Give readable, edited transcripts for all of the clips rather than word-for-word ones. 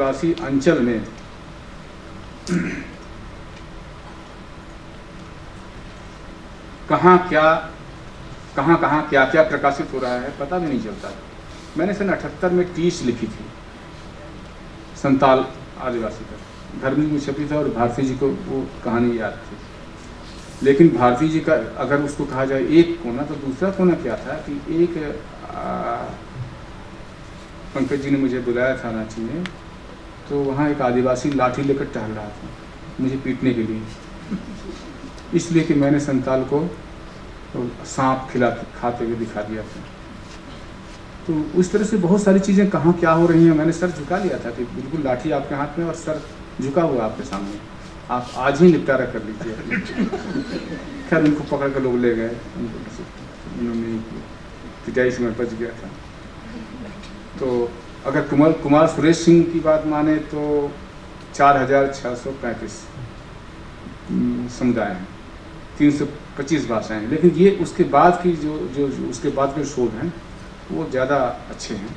आदिवासी अंचल में कहाँ क्या प्रकाशित हो रहा है पता भी नहीं चलता। मैंने सन 78 में टीस लिखी थी संताल आदिवासी पर, धर्मी में छपी था और भारती जी को वो कहानी याद थी। लेकिन भारती जी का अगर उसको कहा जाए एक कोना, तो दूसरा कोना क्या था कि एक पंकज जी ने मुझे बुलाया था रांची में, तो वहाँ एक आदिवासी लाठी लेकर टहल रहा था मुझे पीटने के लिए, इसलिए कि मैंने संताल को सांप खाते हुए दिखा दिया था। तो उस तरह से बहुत सारी चीज़ें कहाँ क्या हो रही हैं। मैंने सर झुका लिया था कि बिल्कुल लाठी आपके हाथ में और सर झुका हुआ आपके सामने, आप आज ही निपटारा कर लीजिए। खैर उनको पकड़ कर लोग ले गए, उन्होंने पिटाई से मैं बच गया था। तो अगर कुमार सुरेश सिंह की बात माने तो 4635 समुदाय हैं, 325 भाषाएं हैं। लेकिन ये उसके बाद की जो उसके बाद के शोध हैं वो ज़्यादा अच्छे हैं।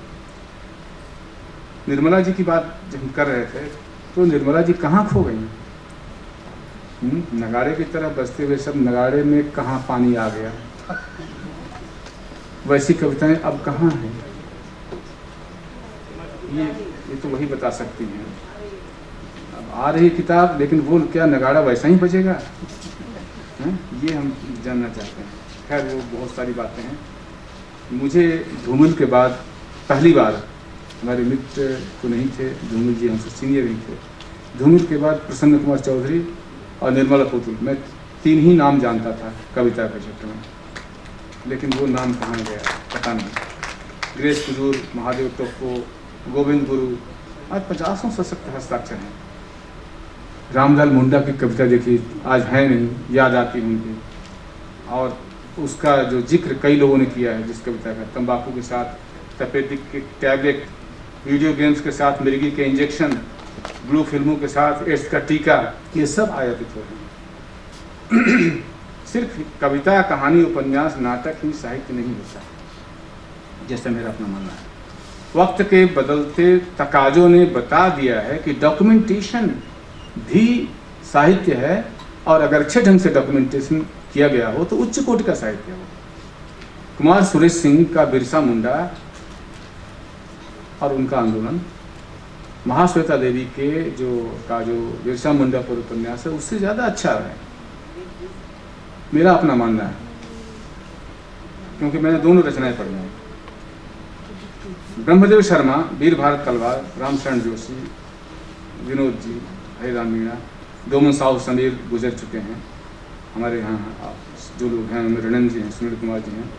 निर्मला जी की बात जब हम कर रहे थे तो निर्मला जी कहाँ खो गई? नगाड़े की तरह बजते हुए सब नगाड़े में कहाँ पानी आ गया, वैसी कविताएं अब कहाँ हैं? ये तो वही बता सकती हैं। अब आ रही किताब, लेकिन वो क्या नगाड़ा वैसा ही बजेगा? ये हम जानना चाहते हैं। खैर वो बहुत सारी बातें हैं। मुझे धूमिल के बाद पहली बार, हमारे मित्र तो नहीं थे, धूमिल जी हमसे सीनियर ही थे, धूमिल के बाद प्रसन्न कुमार चौधरी और निर्मला पुतुल, मैं 3 ही नाम जानता था कविता के क्षेत्र में, लेकिन वो नाम कहाँ गया पता नहीं। ग्रेस कुजूर, महादेव टोप्पो, गोविंद गुरु, आज 50 सशक्त हस्ताक्षर हैं। रामलाल मुंडा की कविता देखिए, आज है नहीं, याद आती होंगी। और उसका जो जिक्र कई लोगों ने किया है जिस कविता का, तंबाकू के साथ तपेदिक के टैबलेट, वीडियो गेम्स के साथ मिर्गी के इंजेक्शन, ब्लू फिल्मों के साथ एड्स का टीका, ये सब आयातित हो रहे हैं। सिर्फ कविता, कहानी, उपन्यास, नाटक ही साहित्य नहीं होता, जैसा मेरा अपना मानना है। वक्त के बदलते तकाजों ने बता दिया है कि डॉक्यूमेंटेशन भी साहित्य है, और अगर अच्छे ढंग से डॉक्यूमेंटेशन किया गया हो तो उच्च कोटि का साहित्य हो। कुमार सुरेश सिंह का बिरसा मुंडा और उनका आंदोलन, महाश्वेता देवी के जो बिरसा मुंडा पर उपन्यास है, उससे ज़्यादा अच्छा है, मेरा अपना मानना है, क्योंकि मैंने दोनों रचनाएं पढ़ी हैं। ब्रह्मदेव शर्मा, वीर भारत तलवार, रामशरण जोशी, विनोद जी, हरिराम मीणा, डोमन साहु समीर गुजर चुके हैं हमारे यहाँ। जो लोग हैं उनमें रणन जी हैं, सुनील कुमार जी हैं।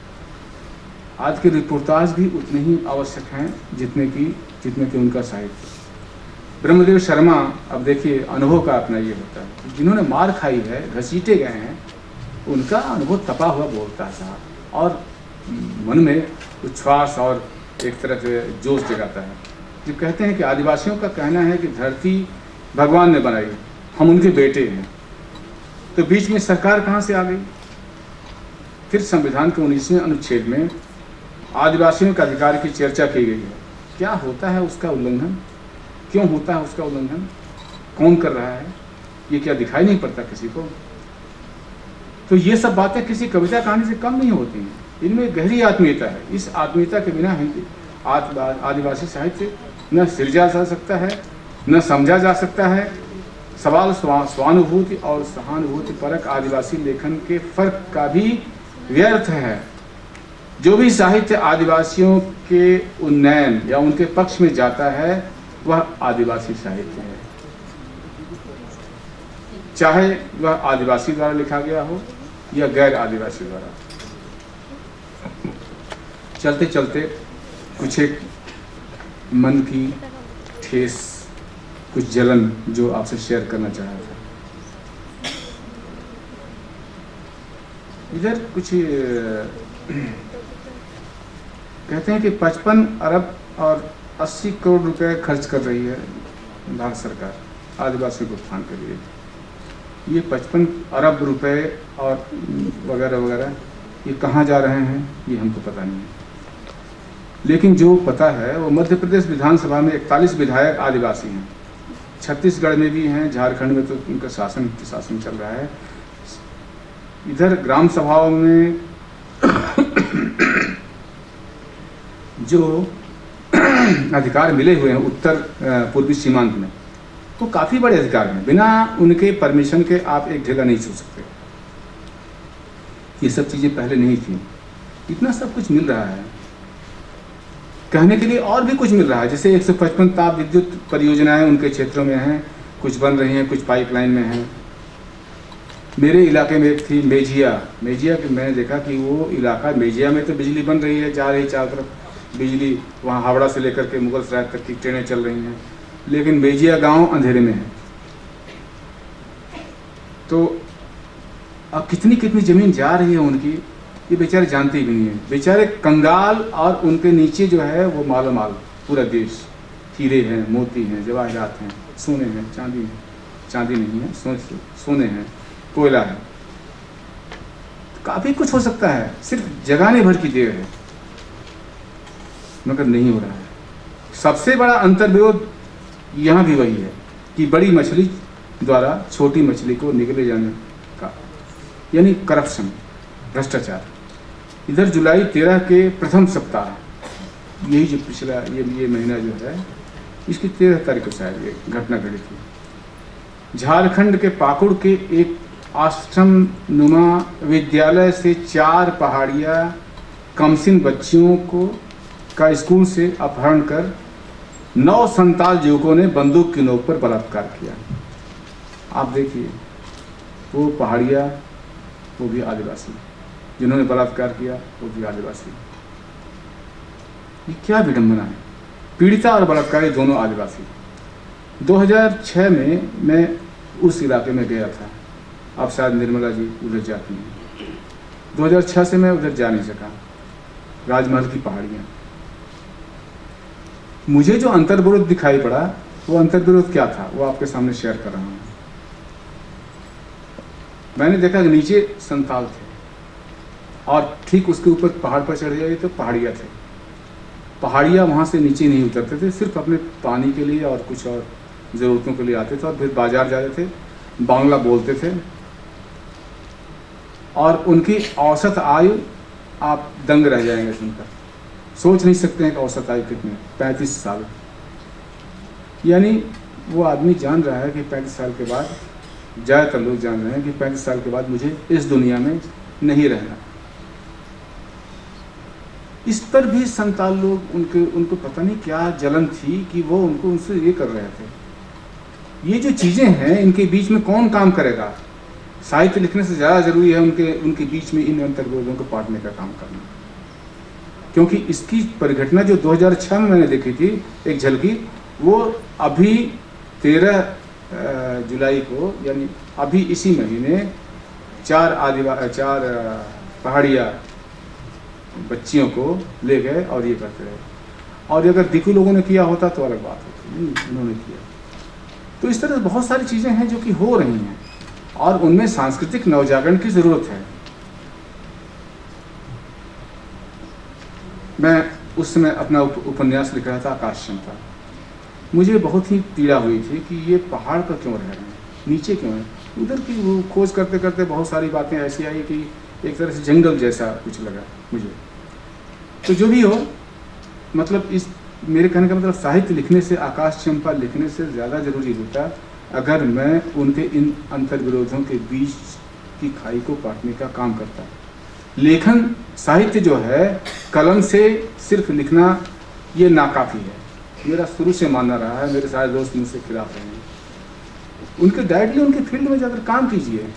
आज के रिपोर्टाज भी उतने ही आवश्यक हैं जितने की उनका साहित्य। ब्रह्मदेव शर्मा, अब देखिए अनुभव का अपना ये होता है, जिन्होंने मार खाई है, घसीटे गए हैं, उनका अनुभव तपा हुआ बोलता है साहब, और मन में उच्छ्वास और एक तरह से जोश जगाता है। जो कहते हैं कि आदिवासियों का कहना है कि धरती भगवान ने बनाई, हम उनके बेटे हैं, तो बीच में सरकार कहाँ से आ गई? फिर संविधान के 19वें अनुच्छेद में आदिवासियों के अधिकार की चर्चा की गई है। क्या होता है उसका उल्लंघन? क्यों होता है उसका उल्लंघन? कौन कर रहा है? ये क्या दिखाई नहीं पड़ता किसी को? तो ये सब बातें किसी कविता कहानी से कम नहीं होती हैं। इनमें गहरी आत्मीयता है। इस आत्मीयता के बिना हिंदी आदिवासी साहित्य न सृजा जा सकता है, न समझा जा सकता है। सवाल स्वानुभूति और सहानुभूति परक आदिवासी लेखन के फर्क का भी व्यर्थ है। जो भी साहित्य आदिवासियों के उन्नयन या उनके पक्ष में जाता है वह आदिवासी साहित्य है, चाहे वह आदिवासी द्वारा लिखा गया हो या गैर आदिवासी द्वारा। चलते चलते कुछ एक मन की ठेस, कुछ जलन जो आपसे शेयर करना चाह रहा था। इधर कुछ कहते हैं कि 55 अरब और 80 करोड़ रुपए खर्च कर रही है भारत सरकार आदिवासी को उत्थान के लिए। ये 55 अरब रुपए और वगैरह वगैरह ये कहाँ जा रहे हैं ये हमको पता नहीं है। लेकिन जो पता है वो मध्य प्रदेश विधानसभा में 41 विधायक आदिवासी हैं, छत्तीसगढ़ में भी हैं, झारखंड में तो उनका शासन चल रहा है। इधर ग्राम सभाओं में जो अधिकार मिले हुए हैं उत्तर पूर्वी सीमांत में, तो काफ़ी बड़े अधिकार हैं। बिना उनके परमिशन के आप एक जगह नहीं छू सकते। ये सब चीज़ें पहले नहीं थी। इतना सब कुछ मिल रहा है, कहने के लिए और भी कुछ मिल रहा है। जैसे 155 ताप विद्युत परियोजनाएं उनके क्षेत्रों में हैं, कुछ बन रही हैं, कुछ पाइपलाइन में हैं। मेरे इलाके में एक थी मेजिया कि मैंने देखा कि वो इलाका, मेजिया में तो बिजली बन रही है, जा रही चारों तरफ बिजली, वहाँ हावड़ा से लेकर के मुगलसराय तक की ट्रेनें चल रही हैं, लेकिन मेजिया गांव अंधेरे में है। तो अब कितनी कितनी ज़मीन जा रही है उनकी, ये बेचारे जानते भी नहीं है। बेचारे कंगाल, और उनके नीचे जो है वो मालो माल पूरा देश, हीरे हैं, मोती हैं, जवाहरात हैं, सोने हैं, चांदी है, चांदी नहीं है, सोने हैं, कोयला है, काफ़ी कुछ हो सकता है। सिर्फ जगाने भर की देर है, मगर नहीं हो रहा है। सबसे बड़ा अंतर्विरोध यहाँ भी वही है कि बड़ी मछली द्वारा छोटी मछली को निगले जाने का, यानी करप्शन, भ्रष्टाचार। इधर जुलाई 13 के प्रथम सप्ताह, यही जो पिछला ये महीना जो है, इसकी 13 तारीख को शायद ये घटना घटी थी। झारखंड के पाकुड़ के एक आश्रम नुमा विद्यालय से 4 पहाड़िया कमसिन बच्चियों का स्कूल से अपहरण कर 9 संताल युवकों ने बंदूक की नोक पर बलात्कार किया। आप देखिए, वो पहाड़िया, वो भी आदिवासी, जिन्होंने बलात्कार किया वो भी आदिवासी। ये क्या विडंबना है। पीड़िता और बलात्कारी दोनों आदिवासी। 2006 में मैं उस इलाके में गया था, अब शायद निर्मला जी उधर जाती हैं। 2006 से मैं उधर जा नहीं सका। राजमहल की पहाड़ियाँ, मुझे जो अंतर्विरोध दिखाई पड़ा, वो अंतर्विरोध क्या था वो आपके सामने शेयर कर रहा हूँ। मैंने देखा कि नीचे संताल थे, और ठीक उसके ऊपर पहाड़ पर चढ़ जाइए तो पहाड़िया थे। पहाड़िया वहाँ से नीचे नहीं उतरते थे, सिर्फ अपने पानी के लिए और कुछ और ज़रूरतों के लिए आते थे, और फिर बाजार जाते थे, बांग्ला बोलते थे, और उनकी औसत आयु आप दंग रह जाएंगे सुनकर। सोच नहीं सकते हैं कि औसत आयु कितनी, 35 साल। यानी वो आदमी जान रहा है कि 35 साल के बाद, ज़्यादातर लोग जान रहे हैं कि 35 साल के बाद मुझे इस दुनिया में नहीं रहना। इस पर भी संताल लोग, उनको पता नहीं क्या जलन थी कि वो उनसे ये कर रहे थे। ये जो चीज़ें हैं, इनके बीच में कौन काम करेगा। साहित्य लिखने से ज़्यादा ज़रूरी है उनके बीच में इन अंतर्विरोधों को पाटने का काम करना। क्योंकि इसकी परिघटना जो 2006 में मैंने देखी थी, एक झलकी, वो अभी 13 जुलाई को, यानी अभी इसी महीने 4 पहाड़िया बच्चियों को ले गए और ये करते रहे। और अगर दिकू लोगों ने किया होता तो अलग बात होती, नहीं उन्होंने किया। तो इस तरह बहुत सारी चीज़ें हैं जो कि हो रही हैं, और उनमें सांस्कृतिक नवजागरण की ज़रूरत है। मैं उस समय अपना उपन्यास लिख रहा था, आकाश चंपा। मुझे बहुत ही पीड़ा हुई थी कि ये पहाड़ पर क्यों रह रहे हैं, नीचे क्यों है। उधर की वो खोज करते करते बहुत सारी बातें ऐसी आई कि एक तरह से जंगल जैसा कुछ लगा मुझे। तो जो भी हो, मतलब इस मेरे कहने का मतलब, साहित्य लिखने से, आकाश चंपा लिखने से ज़्यादा ज़रूरी होता अगर मैं उनके इन अंतर्विरोधों के बीच की खाई को पाटने का काम करता। लेखन, साहित्य जो है, कलम से सिर्फ लिखना ये नाकाफ़ी है। मेरा शुरू से मानना रहा है, मेरे सारे दोस्त मुझसे खिलाफ रहे हैं। उनके डायरेक्टली उनके फील्ड में जाकर काम कीजिए,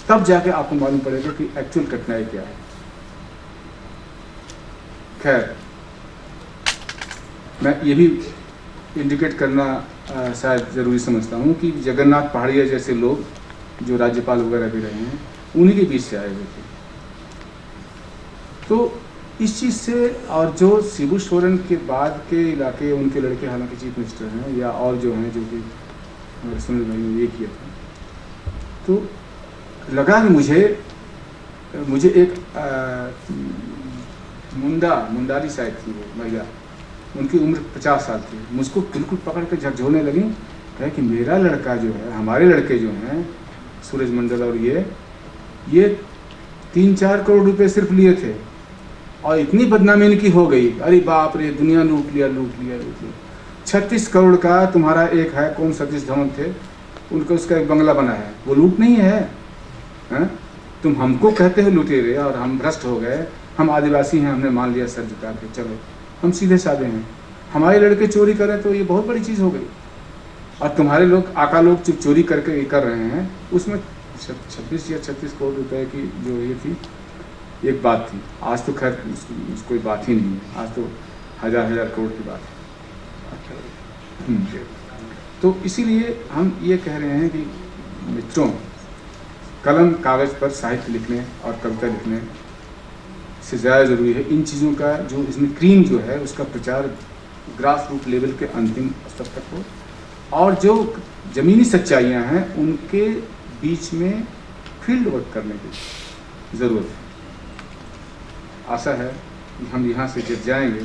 तब जाके आपको मालूम पड़ेगा कि एक्चुअल कठिनाई क्या है। खैर, मैं ये भी इंडिकेट करना शायद ज़रूरी समझता हूँ कि जगन्नाथ पहाड़िया जैसे लोग जो राज्यपाल वगैरह भी रहे हैं, उन्हीं के बीच से आए हुए थे। तो इस चीज़ से, और जो शिबू सोरेन के बाद के इलाके, उनके लड़के हालांकि चीफ मिनिस्टर हैं, या और जो हैं, जो कि हमारे सुनील भाई ने ये किया था, तो लगा कि मुझे एक मुंडाली शायद थी वो महिला, उनकी उम्र 50 साल थी। मुझको बिल्कुल पकड़ के झकझोरने लगी, कहे कि मेरा लड़का जो है, हमारे लड़के जो हैं सूरज मंडल और ये 3-4 करोड़ रुपए सिर्फ लिए थे और इतनी बदनामी इनकी हो गई, अरे बाप रे, दुनिया लूट लिया। 36 करोड़ का तुम्हारा एक है, कौन सतीश धवन थे, उनका उसका एक बंगला बना है, वो लूट नहीं है, हैं? तुम हमको कहते हो लुटेरे और हम भ्रष्ट हो गए, हम आदिवासी हैं, हमने मान लिया सर झुका के, चलो हम सीधे साधे हैं, हमारे लड़के चोरी करें तो ये बहुत बड़ी चीज़ हो गई। और तुम्हारे लोग आका लोग चोरी करके ये कर रहे हैं, उसमें 26 या 36 करोड़ रुपए की जो ये थी, एक बात थी। आज तो खैर कोई बात ही नहीं है, आज तो हजार करोड़ की बात है। तो इसीलिए हम ये कह रहे हैं कि मित्रों, कलम कागज़ पर साहित्य लिखने और कविता लिखने से ज़्यादा ज़रूरी है इन चीज़ों का, जो इसमें क्रीम जो है उसका प्रचार ग्रास रूट लेवल के अंतिम स्तर तक हो, और जो ज़मीनी सच्चाइयाँ हैं उनके बीच में फील्ड वर्क करने की ज़रूरत है। आशा है कि हम यहाँ से जब जाएंगे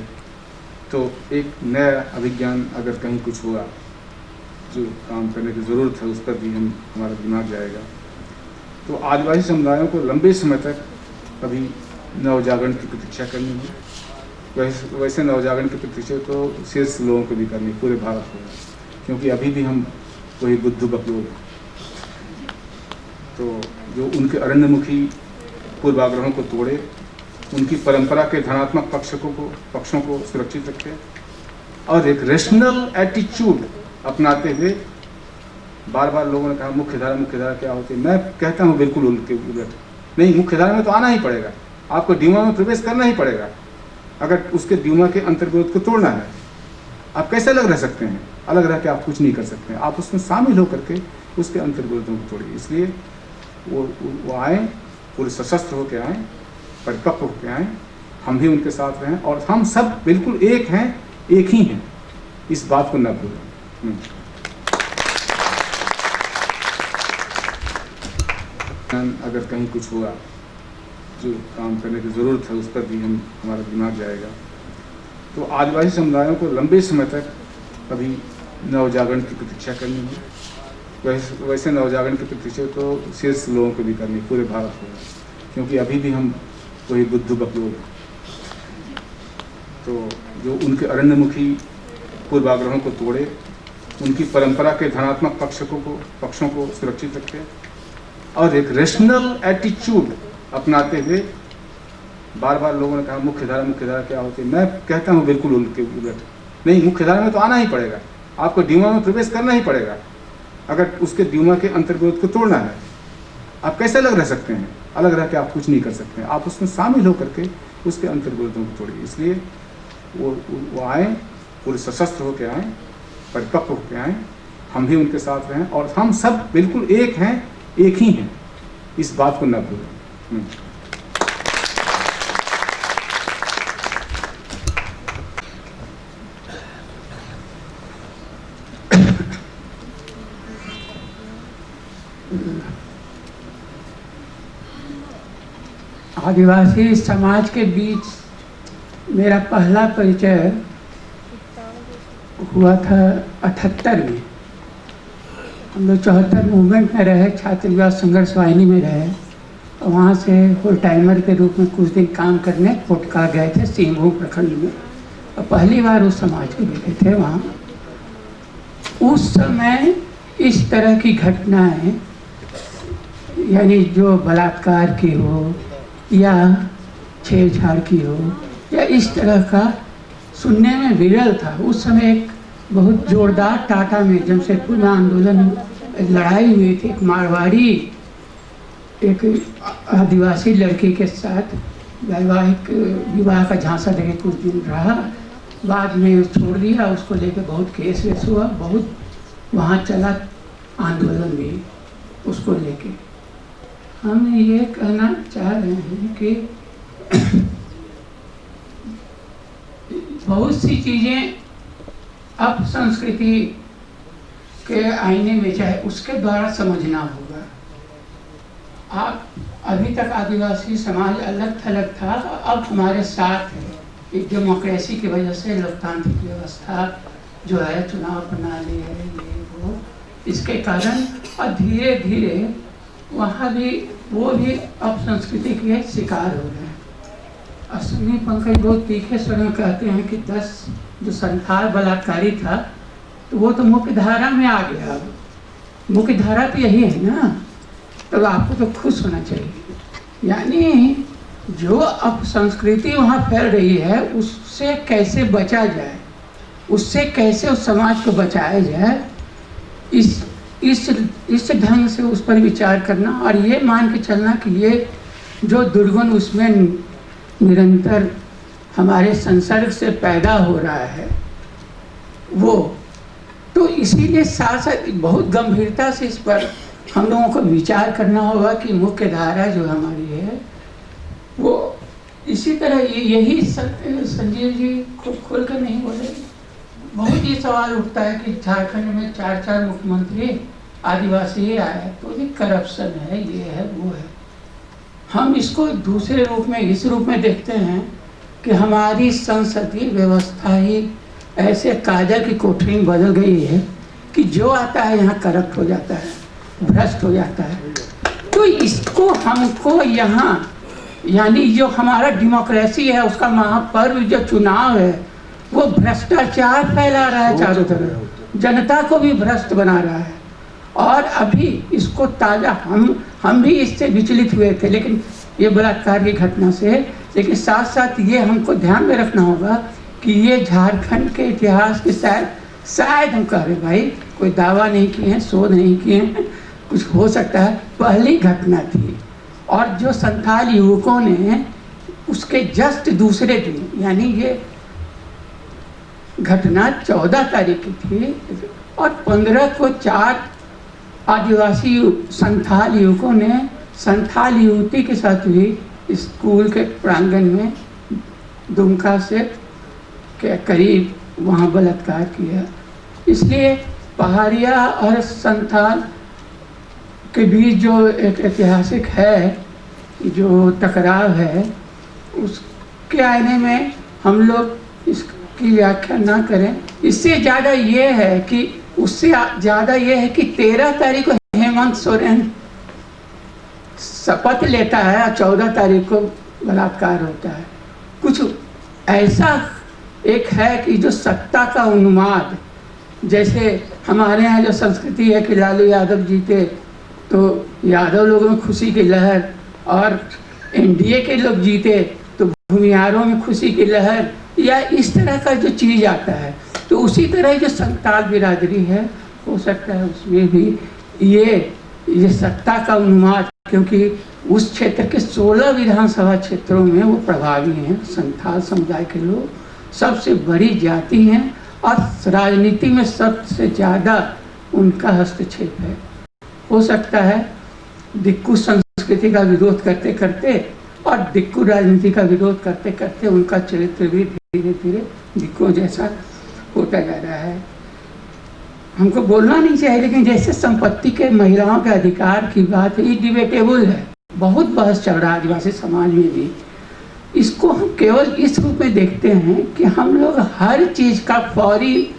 तो एक नया अभिज्ञान, अगर कहीं कुछ हुआ जो काम करने की ज़रूरत है, उस पर भी हमारा दिमाग जाएगा। तो आदिवासी समुदायों को लंबे समय तक अभी नवजागरण की प्रतीक्षा करनी है। वैसे नवजागरण की प्रतीक्षा तो शीर्ष लोगों को भी करनी, पूरे भारत को, क्योंकि अभी भी हम वही बुद्धू बकलोल हैं। तो जो उनके अरण्यमुखी पूर्वाग्रहों को तोड़े, उनकी परंपरा के धनात्मक पक्षों को सुरक्षित रखे और एक रेशनल एटीट्यूड अपनाते हुए, बार बार लोगों ने कहा मुख्यधारा क्या होती है, मैं कहता हूँ बिल्कुल उलट, नहीं, मुख्यधारा में तो आना ही पड़ेगा, आपको ड्यूमा में प्रवेश करना ही पड़ेगा, अगर उसके ड्यूमा के अंतर्विरोध को तोड़ना है। आप कैसे अलग रह सकते हैं? अलग रह के आप कुछ नहीं कर सकते हैं, आप उसमें शामिल होकर के उसके अंतर्विरोधों को तोड़िए। इसलिए वो आए, पूरे सशस्त्र होकर आए, परिपक्व होकर आए, हम भी उनके साथ रहें और हम सब बिल्कुल एक हैं, एक ही हैं, इस बात को न भूलें। अगर कहीं कुछ हुआ जो काम करने की ज़रूरत है, उस पर भी हमारा दिमाग जाएगा। तो आदिवासी समुदायों को लंबे समय तक अभी नवजागरण की प्रतीक्षा करनी है। वैसे नवजागरण की प्रतीक्षा तो शीर्ष लोगों को भी करनी, पूरे भारत को, क्योंकि अभी भी हम वही बुद्धू बकलोल हैं। तो जो उनके अरण्यमुखी पूर्वाग्रहों को तोड़े, उनकी परंपरा के धनात्मक पक्षों को सुरक्षित रखे और एक रेशनल एटीट्यूड अपनाते हुए, बार बार लोगों ने कहा मुख्यधारा क्या होती है, मैं कहता हूँ बिल्कुल उलट, नहीं, मुख्यधारा में तो आना ही पड़ेगा, आपको ड्यूमा में प्रवेश करना ही पड़ेगा, अगर उसके ड्यूमा के अंतर्विरोध को तोड़ना है। आप कैसे अलग रह सकते हैं? अलग रह के आप कुछ नहीं कर सकते हैं, आप उसमें शामिल होकर के उसके अंतर्विरोधों को तोड़िए। इसलिए वो आए, पूरे सशस्त्र होकर आए, परिपक्व होकर आए, हम भी उनके साथ रहें और हम सब बिल्कुल एक हैं, एक ही हैं, इस बात को न भूलें। आदिवासी समाज के बीच मेरा पहला परिचय हुआ था 78 में। हम लोग 74 मूवमेंट में रहे, छात्र विकास संघर्ष वाहिनी में रहे, और वहाँ से फुल टाइमर के रूप में कुछ दिन काम करने पोटका गए थे सिंहभूम प्रखंड में, और पहली बार उस समाज को देखे थे वहाँ। उस समय इस तरह की घटनाएं, यानी जो बलात्कार की हो या छेड़छाड़ की हो या इस तरह का सुनने में विरल था। उस समय एक बहुत जोरदार टाटा में जमशेदपुर में आंदोलन, लड़ाई हुई थी। एक मारवाड़ी एक आदिवासी लड़की के साथ वैवाहिक विवाह का झांसा देके कुछ दिन रहा, बाद में छोड़ दिया, उसको लेके बहुत केस वेस हुआ, बहुत वहाँ चला आंदोलन भी उसको लेके। हम ये कहना चाह रहे हैं कि बहुत सी चीज़ें अब संस्कृति के आईने में चाहे उसके द्वारा समझना होगा। आप अभी तक आदिवासी समाज अलग थलग था, अब हमारे साथ है। एक डेमोक्रेसी की वजह से लोकतांत्रिक व्यवस्था जो है, चुनाव प्रणाली है, ये वो, इसके कारण और धीरे धीरे वहाँ भी वो भी अपसंस्कृति के शिकार हो रहे हैं। अश्विनी पंकज बहुत तीखे स्वर में कहते हैं कि 10 जो संथाल बलात्कारी था तो वो तो मुख्य धारा में आ गया। अब मुख्य धारा तो यही है ना, तो आपको तो खुश होना चाहिए। यानी जो अपसंस्कृति वहाँ फैल रही है उससे कैसे बचा जाए, उससे कैसे उस समाज को बचाया जाए, इस ढंग से उस पर विचार करना और ये मान के चलना कि ये जो दुर्गुण उसमें निरंतर हमारे संसर्ग से पैदा हो रहा है वो, तो इसीलिए साथ साथ बहुत गंभीरता से इस पर हम लोगों को विचार करना होगा कि मुख्य धारा जो हमारी है वो इसी तरह यही संजीव जी खुद खोल कर नहीं बोले। बहुत ही सवाल उठता है कि झारखंड में 4 मुख्यमंत्री आदिवासी आए तो ये करप्शन है, ये है वो है। हम इसको दूसरे रूप में, इस रूप में देखते हैं कि हमारी संसदीय व्यवस्था ही ऐसे काजल की कोठरी में बदल गई है कि जो आता है यहाँ करप्ट हो जाता है, भ्रष्ट हो जाता है। तो इसको हमको यहाँ, यानी जो हमारा डेमोक्रेसी है उसका महापर्व जो चुनाव है वो भ्रष्टाचार फैला रहा है चारों तरफ, जनता को भी भ्रष्ट बना रहा है। और अभी इसको ताज़ा हम भी इससे विचलित हुए थे, लेकिन ये बलात्कार की घटना से, लेकिन साथ साथ ये हमको ध्यान में रखना होगा कि ये झारखंड के इतिहास के शायद हम कह रहे भाई, कोई दावा नहीं किए हैं, शोध नहीं किए हैं, कुछ हो सकता है, पहली घटना थी। और जो संथाल युवकों ने उसके जस्ट दूसरे दिन, यानी ये घटना 14 तारीख की थी और 15 को 4 आदिवासी संथाल युवकों ने संथाल युवती के साथ भी स्कूल के प्रांगण में दुमका से के करीब वहाँ बलात्कार किया। इसलिए पहाड़िया और संथाल के बीच जो एक ऐतिहासिक है, जो टकराव है, उसके आईने में हम लोग इसकी व्याख्या ना करें। इससे ज़्यादा ये है कि उससे ज़्यादा ये है कि 13 तारीख को हेमंत सोरेन शपथ लेता है और 14 तारीख को बलात्कार होता है। कुछ ऐसा एक है कि जो सत्ता का उन्माद, जैसे हमारे यहाँ जो संस्कृति है कि लालू यादव जीते तो यादव लोगों में खुशी की लहर, और एनडीए के लोग जीते तो भूमिहारों में खुशी की लहर, या इस तरह का जो चीज़ आता है। तो उसी तरह जो संथाल बिरादरी है, हो सकता है उसमें भी ये सत्ता का उन्माद, क्योंकि उस क्षेत्र के 16 विधानसभा क्षेत्रों में वो प्रभावी हैं। संथाल समुदाय के लोग सबसे बड़ी जाति हैं और राजनीति में सबसे ज़्यादा उनका हस्तक्षेप है। हो सकता है दिक्कू संस्कृति का विरोध करते करते और दिक्कू राजनीति का विरोध करते करते उनका चरित्र भी धीरे धीरे दिक्कू जैसा होता जा रहा है। हमको बोलना नहीं चाहिए, लेकिन जैसे संपत्ति के महिलाओं के अधिकार की बात है, ये डिबेटेबल है, बहुत बहस चल रहा है आदिवासी समाज में भी। इसको हम केवल इस रूप में देखते हैं कि हम लोग हर चीज़ का फौरी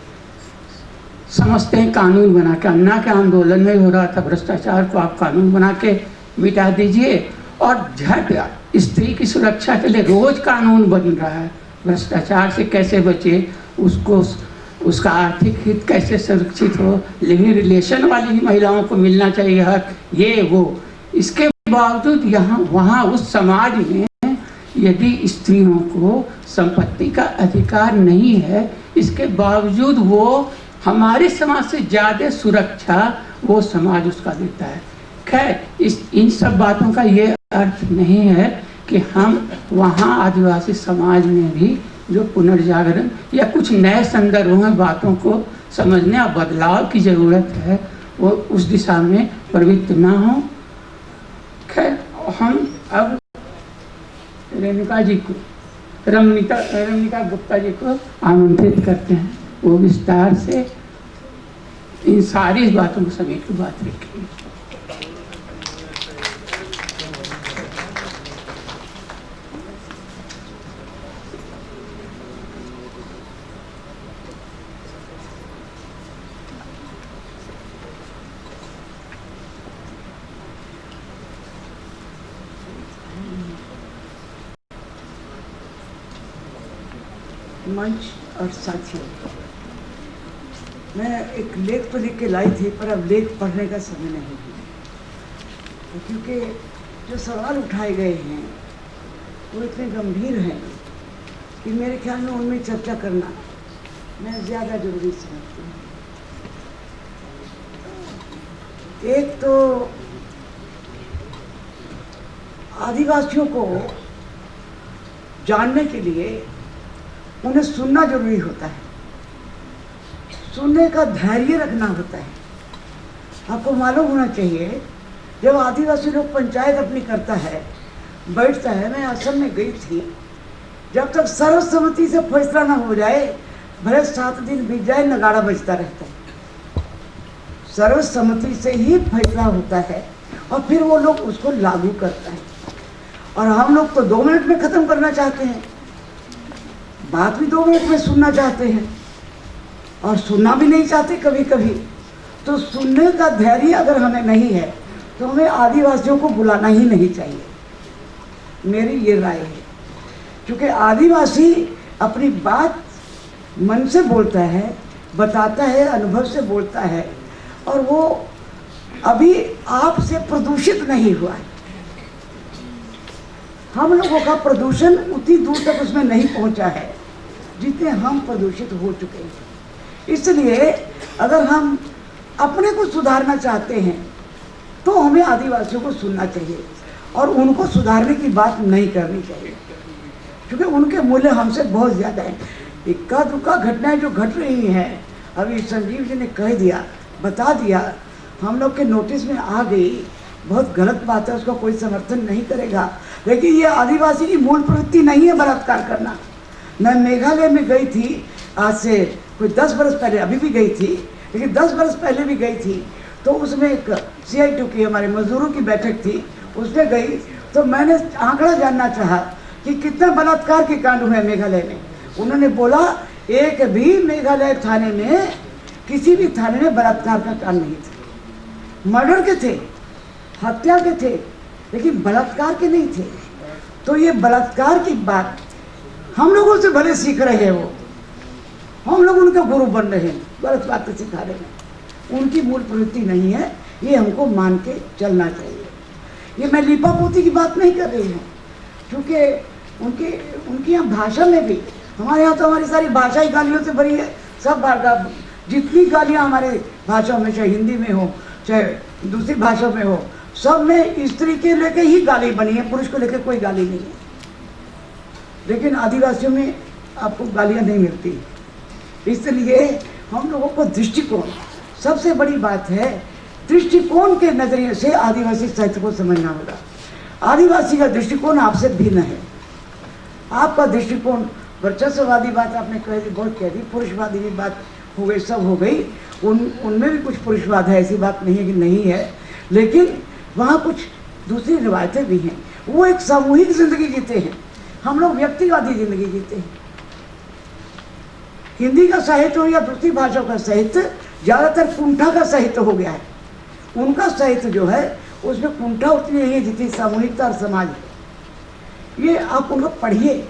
समझते हैं कानून बना के। अन्ना के आंदोलन में हो रहा था, भ्रष्टाचार को आप कानून बना के मिटा दीजिए, और झट स्त्री की सुरक्षा के लिए रोज कानून बन रहा है। भ्रष्टाचार से कैसे बचे, उसको उसका आर्थिक हित कैसे सुरक्षित हो, लिविंग रिलेशन वाली महिलाओं को मिलना चाहिए हक, ये वो। इसके बावजूद यहाँ वहाँ उस समाज में यदि स्त्रियों को संपत्ति का अधिकार नहीं है, इसके बावजूद वो हमारे समाज से ज़्यादा सुरक्षा वो समाज उसका देता है। खैर इन सब बातों का ये अर्थ नहीं है कि हम वहाँ आदिवासी समाज में भी जो पुनर्जागरण या कुछ नए संदर्भों में बातों को समझने और बदलाव की ज़रूरत है, वो उस दिशा में प्रवृत्त ना हो। खैर हम अब रेणुका जी को, रमणिका गुप्ता जी को आमंत्रित करते हैं, वो विस्तार से इन सारी बातों को समेट के बात रखेंगे। मंच और साथियों, मैं एक लेख तो लिख के लाई थी, पर अब लेख पढ़ने का समय नहीं है, क्योंकि जो सवाल उठाए गए हैं वो इतने गंभीर हैं कि मेरे ख्याल में उनमें चर्चा करना मैं ज़्यादा जरूरी समझती हूँ। एक तो आदिवासियों को जानने के लिए उन्हें सुनना जरूरी होता है, सुनने का धैर्य रखना होता है। आपको मालूम होना चाहिए, जब आदिवासी लोग पंचायत अपनी करता है, बैठता है, मैं असम में गई थी, जब तक सर्वसम्मति से फैसला ना हो जाए, भले 7 दिन बीत जाए, नगाड़ा बजता रहता है। सर्वसम्मति से ही फैसला होता है और फिर वो लोग उसको लागू करता है। और हम लोग तो 2 मिनट में ख़त्म करना चाहते हैं, बात भी 2 मिनट में सुनना चाहते हैं, और सुनना भी नहीं चाहते कभी कभी। तो सुनने का धैर्य अगर हमें नहीं है तो हमें आदिवासियों को बुलाना ही नहीं चाहिए, मेरी ये राय है। क्योंकि आदिवासी अपनी बात मन से बोलता है, बताता है, अनुभव से बोलता है, और वो अभी आपसे प्रदूषित नहीं हुआ है। हम लोगों का प्रदूषण उतनी दूर तक उसमें नहीं पहुंचा है जितने हम प्रदूषित हो चुके हैं। इसलिए अगर हम अपने को सुधारना चाहते हैं तो हमें आदिवासियों को सुनना चाहिए और उनको सुधारने की बात नहीं करनी चाहिए, क्योंकि उनके मूल्य हमसे बहुत ज़्यादा हैं। इक्का दुक्का घटनाएं जो घट रही हैं, अभी संजीव जी ने कह दिया, बता दिया, हम लोग के नोटिस में आ गई, बहुत गलत बात है, उसका कोई समर्थन नहीं करेगा। लेकिन ये आदिवासी की मूल प्रवृत्ति नहीं है बलात्कार करना। मैं मेघालय में गई थी, आज से कोई 10 बरस पहले, अभी भी गई थी, लेकिन 10 बरस पहले भी गई थी, तो उसमें एक CI2 की हमारे मजदूरों की बैठक थी, उसमें गई तो मैंने आंकड़ा जानना चाहा कि कितना बलात्कार के कांड हुए मेघालय में। उन्होंने बोला एक भी मेघालय थाने में, किसी भी थाने में बलात्कार का कांड नहीं था। मर्डर के थे, हत्या के थे, लेकिन बलात्कार के नहीं थे। तो ये बलात्कार की बात हम लोगों से भले सीख रहे हैं, वो हम लोग उनका गुरु बन रहे हैं, गलत बातें सिखा रहे हैं, उनकी मूल प्रवृत्ति नहीं है, ये हमको मान के चलना चाहिए। ये मैं लीपा पोती की बात नहीं कर रही हूँ, क्योंकि उनकी यहाँ भाषा में भी, हमारे यहाँ तो हमारी सारी भाषा ही गालियों से भरी है। सब जितनी गालियाँ हमारे भाषा में, चाहे हिंदी में हो चाहे दूसरी भाषा में हो, सब में स्त्री के लेके ही गाली बनी है, पुरुष को लेके कोई गाली नहीं है। लेकिन आदिवासियों में आपको गालियाँ नहीं मिलती। इसलिए हम लोगों को दृष्टिकोण, सबसे बड़ी बात है, दृष्टिकोण के नज़रिए से आदिवासी साहित्य को समझना होगा। आदिवासी का दृष्टिकोण आपसे भिन्न है। आपका दृष्टिकोण वर्चस्ववादी बात आपने कह दी, बहुत कह दी, पुरुषवादी भी बात हो गई, सब हो गई। उनमें भी कुछ पुरुषवाद है, ऐसी बात नहीं है कि नहीं है, लेकिन वहाँ कुछ दूसरी रिवायतें भी हैं। वो एक सामूहिक जिंदगी जीते हैं, हम लोग व्यक्तिवादी जिंदगी जीते हैं। हिंदी का साहित्य हो या दूसरी भाषाओं का साहित्य, ज़्यादातर कुंठा का साहित्य हो गया है। उनका साहित्य जो है उसमें कुंठा उतनी नहीं है जितनी सामूहिकता और समाज है। ये आप उनको पढ़िए।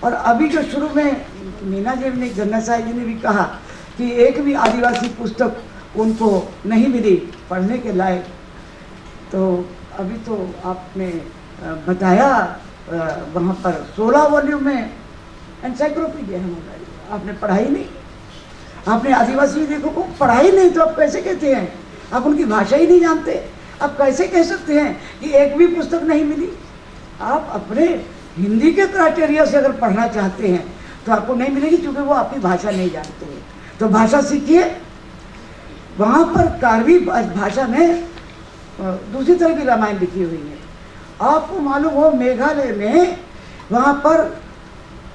और अभी जो शुरू में मीना जी ने, गन्ना साहिब जी ने भी कहा कि एक भी आदिवासी पुस्तक उनको नहीं मिली पढ़ने के लायक, तो अभी तो आपने बताया वहाँ पर 16 वॉल्यूम में एनसाइक्लोपीडिया है हमारी, आपने पढ़ाई नहीं। आपने आदिवासी लेखकों को पढ़ाई नहीं, तो आप कैसे कहते हैं? आप उनकी भाषा ही नहीं जानते, आप कैसे कह सकते हैं कि एक भी पुस्तक नहीं मिली? आप अपने हिंदी के क्राइटेरिया से अगर पढ़ना चाहते हैं तो आपको नहीं मिलेगी, क्योंकि वो आपकी भाषा नहीं जानते हैं। तो भाषा सीखिए। वहाँ पर कार्बी भाषा में दूसरी तरह की रामायण लिखी हुई है। आपको मालूम हो, मेघालय में वहाँ पर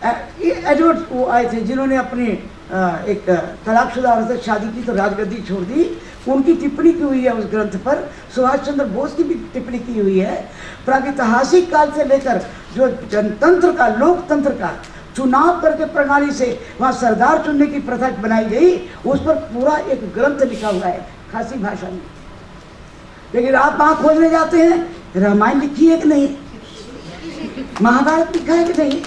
एडवर्ड वो आए थे जिन्होंने अपनी एक तलाकशुदा औरत से शादी की तो राजगद्दी छोड़ दी। उनकी टिप्पणी की हुई है उस ग्रंथ पर। सुभाष चंद्र बोस की भी टिप्पणी की हुई है। प्रागैतिहासिक काल से लेकर जो जनतंत्र का, लोकतंत्र का चुनाव करके प्रणाली से वहाँ सरदार चुनने की प्रथा बनाई गई, उस पर पूरा एक ग्रंथ लिखा हुआ है खासी भाषा में। लेकिन आप वहाँ खोजने जाते हैं, रामायण लिखी है कि नहीं, महाभारत लिखा है कि नहीं?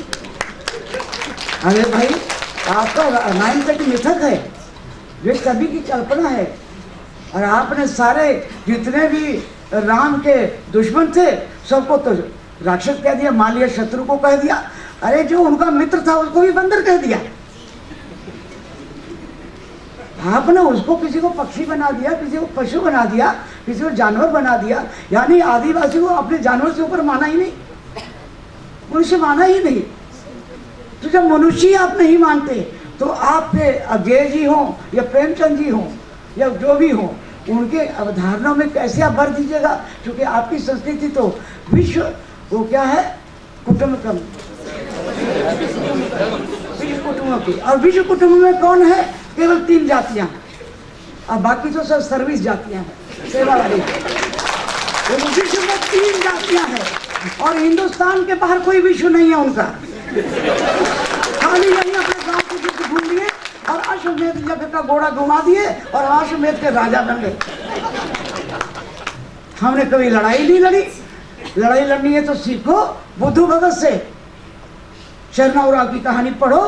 अरे भाई, आपका रामायण तक मिथक है, वे कवि की कल्पना है। और आपने सारे जितने भी राम के दुश्मन थे सबको तो राक्षस कह दिया, मान लिया शत्रु को कह दिया, अरे जो उनका मित्र था उसको भी बंदर कह दिया। आपने उसको किसी को पक्षी बना दिया, किसी को पशु बना दिया, किसी को जानवर बना दिया, यानी आदिवासी को अपने जानवर से ऊपर माना ही नहीं, मनुष्य माना ही नहीं। तो जब मनुष्य आप नहीं मानते तो आप अजय जी हो या प्रेमचंद जी हो या जो भी हो, उनके अवधारणाओं में कैसे आप भर दीजिएगा? क्योंकि आपकी संस्कृति तो विश्व वो क्या है, कुटुंबकम, विश्व कुटुंबों की। और विश्व कुटुंब में कौन है? केवल 3 जातियां, और बाकी तो सब सर्विस जातियां हैं, सेवा वाली। तो विश्व में 3 जातियां हैं और हिंदुस्तान के बाहर कोई विश्व नहीं है उनका। खाली यही अपने गांव के बीच घूम लिए और अश्वमेध यज्ञ का घोड़ा घुमा दिए और अश्वमेध के राजा बन गए। हमने कभी लड़ाई नहीं लड़ी। लड़ाई लड़नी है तो सीखो बुद्धू भगत से, शरणाउरा की कहानी पढ़ो।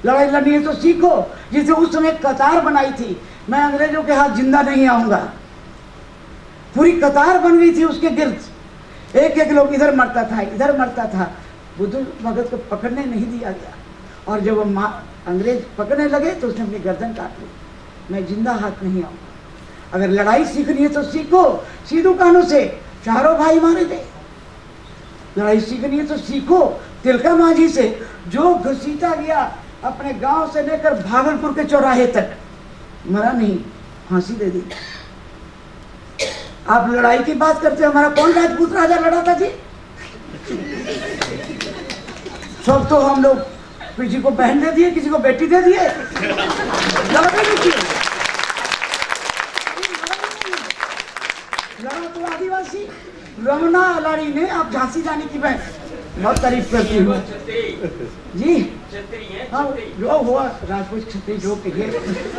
लड़ाई लड़नी है तो सीखो, जिसे उस समय कतार बनाई थी, मैं अंग्रेजों के हाथ जिंदा नहीं आऊंगा। पूरी कतार बन गई थी उसके गिर्द, एक एक लोग इधर मरता था इधर मरता था। बुद्धू भगत को पकड़ने नहीं दिया गया, और जब वो अंग्रेज पकड़ने लगे तो उसने अपनी गर्दन काट ली। मैं जिंदा हाथ नहीं आऊंगा। अगर लड़ाई सीखनी है तो सीखो सीधू कानों से, चारों भाई मारे गए। लड़ाई सीखनी है तो सीखो तिलका मांझी से, जो घसीटा गया अपने गांव से लेकर भागलपुर के चौराहे तक, मरा नहीं, फांसी दे दी। आप लड़ाई की बात करते हो, हमारा कौन राजपूत राजा लड़ा था जी? सब तो हम लोग किसी को बहन दे दिए, किसी को बेटी दे दिए, लड़के नहीं किए। लड़ा तो आदिवासी। रमना अलाड़ी ने, आप झांसी जाने की मैं बहुत तारीफ करती हूँ जी। हाँ, जो हुआ राजपूत क्षत्रिय जो कहिए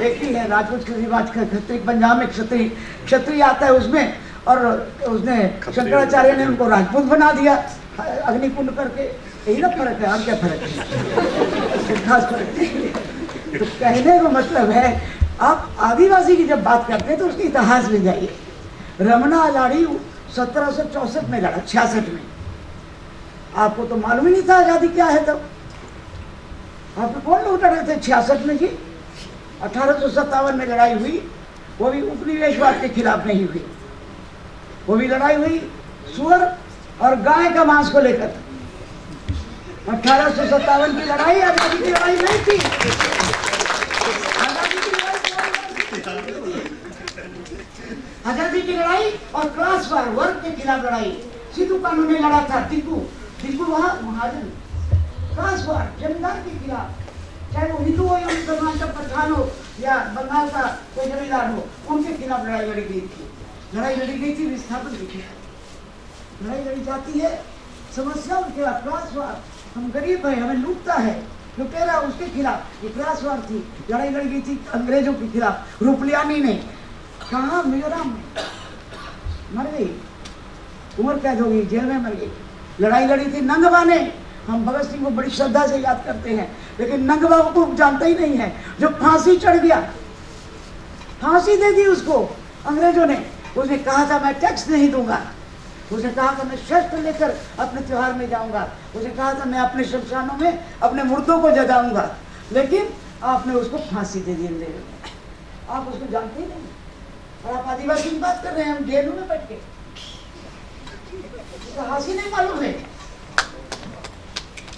एक ही है। राजपूत क्षत्रिय पंजाब में क्षत्रिय आता है उसमें, और उसने शंकराचार्य ने उनको राजपूत बना दिया अग्निकुंड करके। यही ना फर्क है, और क्या फर्क है? खास फर्क है। तो कहने का मतलब है, आप आदिवासी की जब बात करते हैं तो उसके इतिहास में जाइए। रमना अलाड़ी 1764 में लड़ा, 66 में। आपको तो मालूम ही नहीं था आजादी क्या है तब। आपको कौन लोग लड़े थे 66 में जी? 1857 में लड़ाई हुई, वो भी उपनिवेशवाद के खिलाफ नहीं हुई। वो भी लड़ाई हुई सुअर और गाय का मांस को लेकर। 1857 की लड़ाई आजादी की लड़ाई नहीं थी। आजादी की लड़ाई और क्लास वार, वर्ग के खिलाफ लड़ाई। सिद्धू कानून ने लड़ा था। टिंकू वहां महाजन, क्लास वार, जमींदार के खिलाफ, चाहे वो हिंदू हो या मुसलमान का पठान हो या बंगाल का कोई जमींदार हो, उनके खिलाफ लड़ाई लड़ी गई थी। लड़ाई लड़ी गई थी विस्थापन के खिलाफ। लड़ाई लड़ी जाती है समस्याओं के खिलाफ, क्लास वार। हम गरीब है, हमें लूटता है, लुटेरा, उसके खिलाफ ये क्लास वार थी। लड़ाई लड़ी गई थी अंग्रेजों के खिलाफ। रूपलियानी ने कहा मिजोरम में मर गई, उम्र कैद हो गई, जेल में मर गई। लड़ाई लड़ी थी नंगबा ने। हम भगत सिंह को बड़ी श्रद्धा से याद करते हैं, लेकिन नंगबा को जानता ही नहीं है, जो फांसी चढ़ गया, फांसी दे दी उसको अंग्रेजों ने। उसने कहा था मैं टैक्स नहीं दूंगा, उसने कहा था मैं शस्त्र लेकर अपने त्योहार में जाऊंगा, उसने कहा था मैं अपने शमशानों में अपने मुर्दों को जगाऊंगा, लेकिन आपने उसको फांसी दे दी अंग्रेजों ने। आप उसको जानते ही नहीं, और आप आदिवासी की बात कर रहे हैं, हम जेलों में बैठ के। इतिहास ही नहीं मालूम है,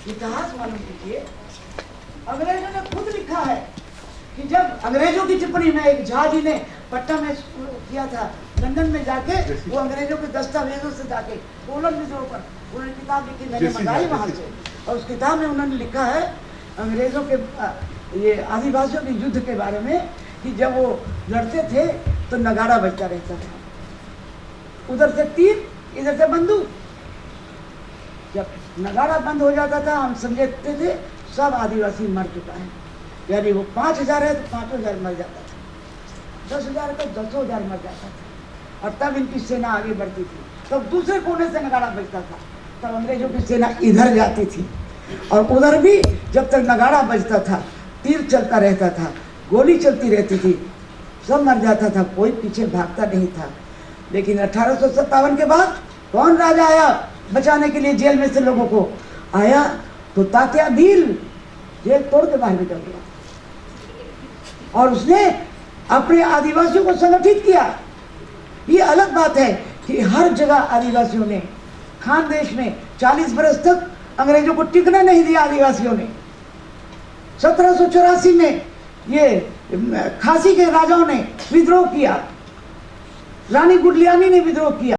इतिहास मालूम कीजिए। अंग्रेजों ने खुद लिखा है कि जब अंग्रेजों की टिप्पणी में एक झा जी ने पट्टा में किया था, लंदन में जाके वो अंग्रेजों के दस्तावेजों से जाके कोलम विद्रोह पर उन्होंने किताब लिखी, मैंने मंगाई वहां से। और उस किताब में उन्होंने लिखा है अंग्रेजों के ये आदिवासियों के युद्ध के बारे में, कि जब वो लड़ते थे तो नगाड़ा बजता रहता था, उधर से तीर इधर से बंदूक। जब नगाड़ा बंद हो जाता था हम समझते थे सब आदिवासी मर चुका है, यानी वो 5000 है तो 5000 मर जाता था, 10,000 तो 10,000 मर जाता था। और तब इनकी सेना आगे बढ़ती थी, तब दूसरे कोने से नगाड़ा बजता था, तब अंग्रेजों की सेना इधर जाती थी, और उधर भी जब तक नगाड़ा बजता था तीर चलता रहता था, गोली चलती रहती थी, सब मर जाता था, कोई पीछे भागता नहीं था। लेकिन 1857 के बाद कौन राजा आया बचाने के लिए जेल में से लोगों को? आया तो तात्या भील जेल तोड़ के बाहर निकल गया और उसने अपने आदिवासियों को संगठित किया। ये अलग बात है कि हर जगह आदिवासियों ने, खानदेश में 40 बरस तक अंग्रेजों को टिकने नहीं दिया आदिवासियों ने। 1784 में ये खासी के राजाओं ने विद्रोह किया, रानी गुडलियानी ने विद्रोह किया,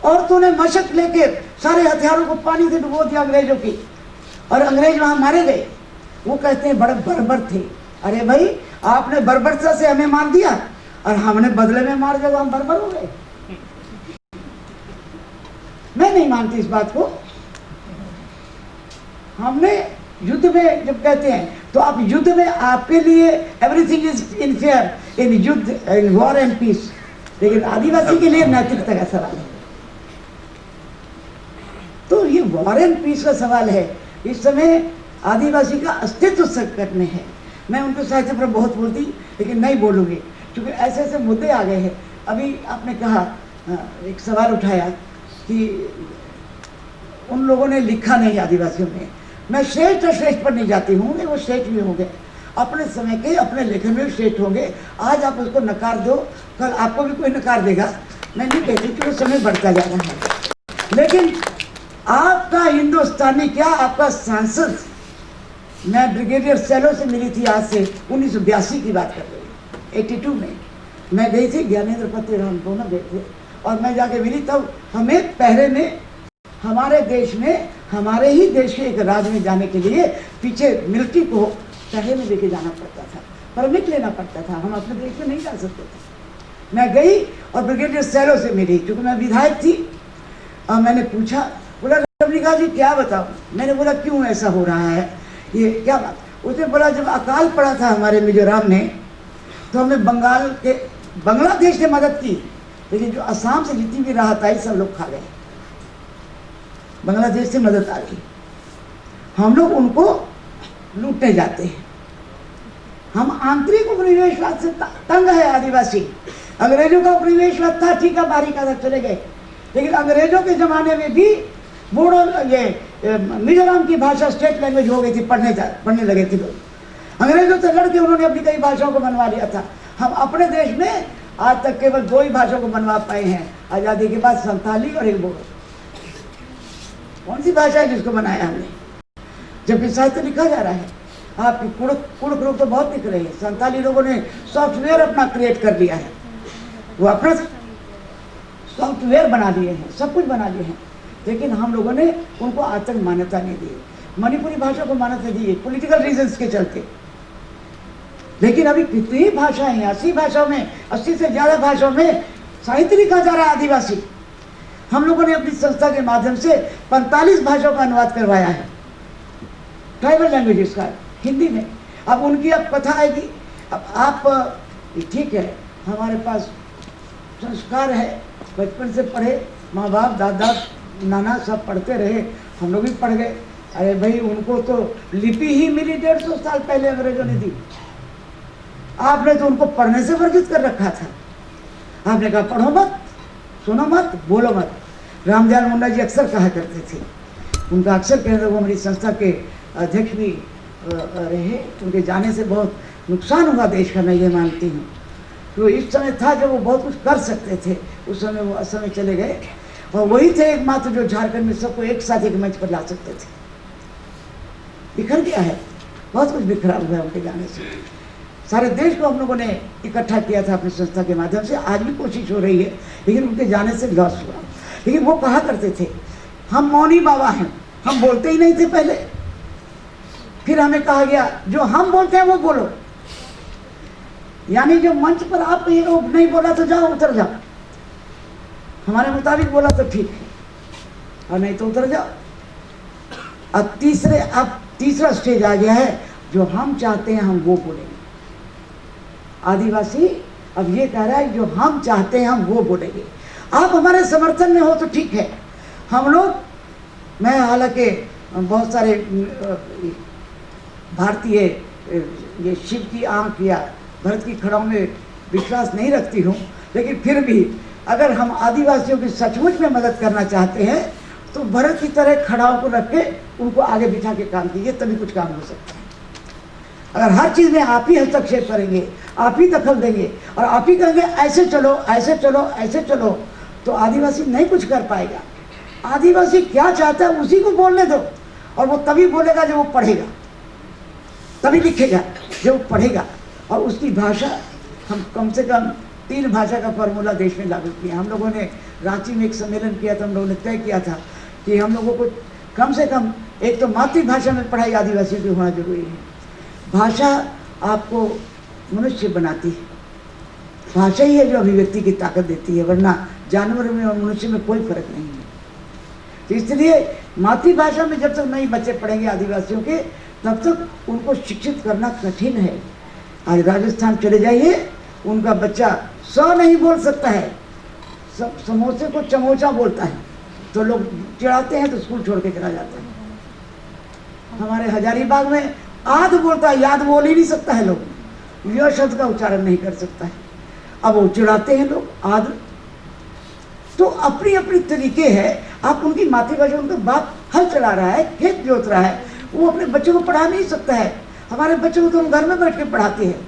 औरतों ने मशक लेकर सारे हथियारों को पानी से डुबो दिया अंग्रेजों की, और अंग्रेज वहां मारे गए। वो कहते हैं बड़े बर्बर थे। अरे भाई, आपने बर्बरता से हमें मार दिया और हमने बदले में मार दिया तो हम बर्बर हो गए। मैं नहीं मानती इस बात को। हमने युद्ध में जब कहते हैं तो आप युद्ध में आपके लिए एवरीथिंग इज इन फेयर, इन युद्ध, इन वॉर एंड पीस, लेकिन आदिवासी के लिए नैतिकता का सवाल है। तो ये वॉर एंड पीस का सवाल है। इस समय आदिवासी का अस्तित्व संकट में है। मैं उनके साहित्य पर बहुत बोलती, लेकिन नहीं बोलूँगी क्योंकि ऐसे ऐसे मुद्दे आ गए हैं। अभी आपने कहा, एक सवाल उठाया कि उन लोगों ने लिखा नहीं आदिवासियों ने। मैं श्रेष्ठ अश्रेष्ठ पर नहीं जाती हूँ, वो श्रेष्ठ भी होंगे, अपने समय के अपने लेखन में भी श्रेष्ठ होंगे। आज आप उसको नकार दो, कल आपको भी कोई नकार देगा। मैं नहीं कहती कि वो समय बढ़ता जा रहा है, लेकिन आपका हिंदुस्तानी क्या, आपका सांसद, मैं ब्रिगेडियर सैलो से मिली थी आज से 1982 की बात कर रही हूँ, 82 में मैं गई थी, ज्ञानेंद्र पत्ते हम दोनों गए थे, और मैं जाके मिली तब हमें पहरे में, हमारे देश में, हमारे ही देश के एक राज्य में जाने के लिए पीछे मिलिट्री को पहरे में लेके जाना पड़ता था, परमिट लेना पड़ता था, हम अपने देश में नहीं जा सकते थे। मैं गई और ब्रिगेडियर सैलो से मिली, क्योंकि मैं विधायक थी, और मैंने पूछा, बोला रजनीकांत जी क्या बताऊँ? मैंने बोला क्यों ऐसा हो रहा है, ये क्या बात? उसने बोला जब अकाल पड़ा था हमारे मिजोरम में तो हमने बांग्लादेश ने मदद की, लेकिन जो असम से जितनी भी राहत आई सब लोग खा गए। बांग्लादेश से मदद आ गई, हम लोग उनको लूटने जाते हैं। हम आंतरिक उपनिवेशवाद से तंग है आदिवासी। अंग्रेजों का उपनिवेशवाद था, ठीक है, बारी का चले गए, लेकिन अंग्रेजों के जमाने में भी बोडो, ये मिजोरम की भाषा स्टेट लैंग्वेज हो गई थी, पढ़ने लगे थे लोग। अंग्रेजों से लड़के उन्होंने अपनी कई भाषाओं को बनवा लिया था। हम अपने देश में आज तक केवल 2 ही भाषाओं को बनवा पाए हैं आज़ादी के बाद, संथाली और एक बोडो। कौन सी भाषा है जिसको बनाया हमने? जबकि साहित्य लिखा जा रहा है। आपकी कुड़क रूप तो बहुत दिख रही है। संथाली लोगों ने सॉफ्टवेयर अपना क्रिएट कर लिया है, वो अपना सॉफ्टवेयर बना लिए हैं, सब कुछ बना लिए हैं, लेकिन हम लोगों ने उनको आज तक मान्यता नहीं दी। मणिपुरी भाषा को मान्यता दी है पॉलिटिकल रीजंस के चलते, लेकिन अभी कितनी भाषाएं हैं, 80 भाषाओं में, 80 से ज़्यादा भाषाओं में साहित्य लिखा जा रहा है आदिवासी। हम लोगों ने अपनी संस्था के माध्यम से 45 भाषाओं का अनुवाद करवाया है, ट्राइबल लैंग्वेजेस का, हिंदी में। अब उनकी अब कथा आएगी। अब आप, ठीक है, हमारे पास संस्कार है, बचपन से पढ़े, माँ बाप दादा नाना सब पढ़ते रहे, हम लोग भी पढ़ गए। अरे भाई, उनको तो लिपि ही मिली 150 साल पहले अंग्रेजों ने दी। आपने तो उनको पढ़ने से वर्जित कर रखा था। आपने कहा पढ़ो मत, सुनो मत, बोलो मत। रामदयाल मुंडा जी अक्सर कहा करते थे, उनका अक्सर कहते, वो मेरी संस्था के अध्यक्ष भी रहे, उनके जाने से बहुत नुकसान हुआ देश का, मैं ये मानती हूँ। तो इस समय था जब वो बहुत कुछ कर सकते थे, उस समय वो असमय चले गए, और वही थे एकमात्र जो झारखंड में सबको एक साथ एक मंच पर ला सकते थे। बिखर गया है, बहुत कुछ बिखरा हुआ है उनके जाने से। सारे देश को हम लोगों ने इकट्ठा किया था अपनी संस्था के माध्यम से, आज भी कोशिश हो रही है, लेकिन उनके जाने से लॉस हुआ। लेकिन वो कहा करते थे, हम मौनी बाबा हैं, हम बोलते ही नहीं थे पहले, फिर हमें कहा गया जो हम बोलते हैं वो बोलो, यानी जो मंच पर आप नहीं बोला तो जाओ, उतर जाओ, हमारे मुताबिक बोला तो ठीक है, और नहीं तो उतर जाओ। अब तीसरा स्टेज आ गया है, जो हम चाहते हैं हम वो बोलेंगे। आदिवासी अब ये कह रहा है जो हम चाहते हैं हम वो बोलेंगे। आप हमारे समर्थन में हो तो ठीक है। हम लोग, मैं हालांकि बहुत सारे भारतीय ये शिव की आंख या भरत की खड़ाओं में विश्वास नहीं रखती हूँ, लेकिन फिर भी अगर हम आदिवासियों की सचमुच में मदद करना चाहते हैं तो भरत की तरह खड़ाओं को रख के उनको आगे बिठा के काम कीजिए, तभी कुछ काम हो सकता है। अगर हर चीज़ में आप ही हस्तक्षेप करेंगे, आप ही दखल देंगे और आप ही कहेंगे ऐसे चलो ऐसे चलो ऐसे चलो, तो आदिवासी नहीं कुछ कर पाएगा। आदिवासी क्या चाहता है उसी को बोलने दो, और वो तभी बोलेगा जब वो पढ़ेगा, तभी लिखेगा जब वो पढ़ेगा। और उसकी भाषा हम कम से कम 3 भाषा का फॉर्मूला देश में लागू किया। हम लोगों ने रांची में एक सम्मेलन किया था, हम लोगों ने तय किया था कि हम लोगों को कम से कम एक तो मातृभाषा में पढ़ाई आदिवासियों की होना जरूरी है। भाषा आपको मनुष्य बनाती है, भाषा ही है जो अभिव्यक्ति की ताकत देती है, वरना जानवर में और मनुष्य में कोई फर्क नहीं है। तो इसलिए मातृभाषा में जब तक नहीं बच्चे पढ़ेंगे आदिवासियों के, तब तक उनको शिक्षित करना कठिन है। आज राजस्थान चले जाइए, उनका बच्चा 100 नहीं बोल सकता है, समोसे को चमोचा बोलता है, तो लोग चिढ़ाते हैं तो स्कूल छोड़ के चला जाता है। हमारे हजारीबाग में आध बोलता है, याद बोल ही नहीं सकता है, लोग यह शब्द का उच्चारण नहीं कर सकता है, अब वो चिढ़ाते हैं लोग आध। तो अपनी अपनी तरीके है। आप उनकी मातृभाषा, उनका बाप हल चला रहा है, खेत जोत रहा है, वो अपने बच्चों को पढ़ा नहीं सकता है। हमारे बच्चों को तो हम घर में बैठ के पढ़ाते हैं।